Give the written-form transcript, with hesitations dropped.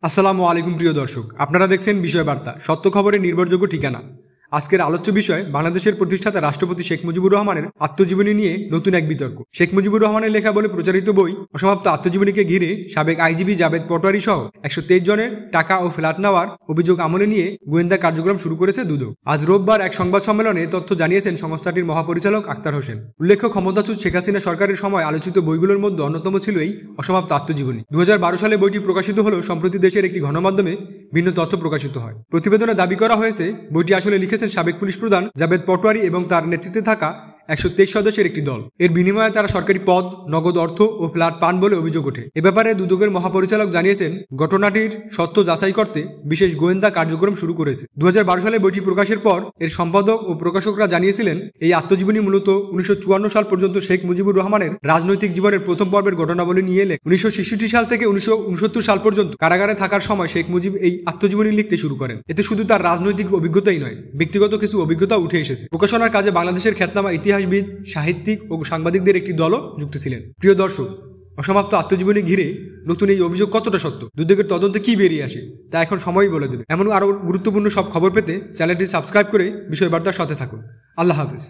আসসালামু আলাইকুম প্রিয় দর্শক, আপনারা দেখছেন বিষয় বার্তা, সত্য খবরের নির্ভরযোগ্য ঠিকানা। আজকের আলোচ্য বিষয় বাংলাদেশের প্রতিষ্ঠাতা রাষ্ট্রপতি শেখ মুজিবুর রহমানের আত্মজীবনী নিয়ে নতুন এক বিতর্ক। শেখ মুজিবুর রহমানের লেখা বলে প্রচারিত বই অসমাপ্ত আত্মজীবনীকে ঘিরে সাবেক আইজিপি জাবেদ পটোয়ারি সহ 123 জনের টাকা ও ফ্ল্যাট নেওয়ার অভিযোগ আমলে নিয়ে গোয়েন্দা কার্যক্রম শুরু করেছে দুদক। আজ রোববার এক সংবাদ সম্মেলনে তথ্য জানিয়েছেন সংস্থাটির মহাপরিচালক আক্তার হোসেন। উল্লেখ্য, ক্ষমতাচ্যুত শেখ হাসিনা সরকারের সময় আলোচিত বইগুলোর মধ্যে অন্যতম ছিল এই অসমাপ্ত আত্মজীবনী। 2012 সালে বইটি প্রকাশিত হলেও সম্প্রতি দেশের একটি গণমাধ্যমে ভিন্ন তথ্য প্রকাশিত হয়। প্রতিবেদনে দাবি করা হয়েছে বইটি আসলে লিখেছেন সাবেক পুলিশ প্রধান জাবেদ পটোয়ারি এবং তার নেতৃত্বে থাকা 123 সদস্যের একটি দল। এর বিনিময়ে তারা সরকারি পদ, নগদ অর্থ ও ফ্ল্যাট পান বলে অভিযোগ ওঠে। এ ব্যাপারে দুদকের মহাপরিচালক জানিয়েছেন, ঘটনাটির সত্য যাচাই করতে বিশেষ গোয়েন্দা কার্যক্রম শুরু করেছে। 2012 সালে বইটি প্রকাশের পর এর সম্পাদক ও প্রকাশকরা জানিয়েছিলেন, এই আত্মজীবনী মূলত 1954 সাল পর্যন্ত শেখ মুজিবুর রহমানের রাজনৈতিক জীবনের প্রথম পর্বের ঘটনাবলী নিয়ে লেখা। 1966 সাল থেকে 1969 সাল পর্যন্ত কারাগারে থাকার সময় শেখ মুজিব এই আত্মজীবনী লিখতে শুরু করেন। এতে শুধু তার রাজনৈতিক অভিজ্ঞতাই নয়, ব্যক্তিগত কিছু অভিজ্ঞতা উঠে এসেছে। প্রকাশনার কাজে বাংলাদেশের খ্যাতনামা ইতিহাসবিদ, সাহিত্যিক ও সাংবাদিকদের একটি দলও যুক্ত ছিলেন। প্রিয় দর্শক, অসমাপ্ত আত্মজীবনী ঘিরে নতুন এই অভিযোগ কতটা সত্য, দুদকের তদন্তে কি বেরিয়ে আসে তা এখন সময়ই বলে দেবে। এমন আরও গুরুত্বপূর্ণ সব খবর পেতে চ্যানেলটি সাবস্ক্রাইব করে বিষয় বার্তার সাথে থাকুন। আল্লাহ হাফেজ।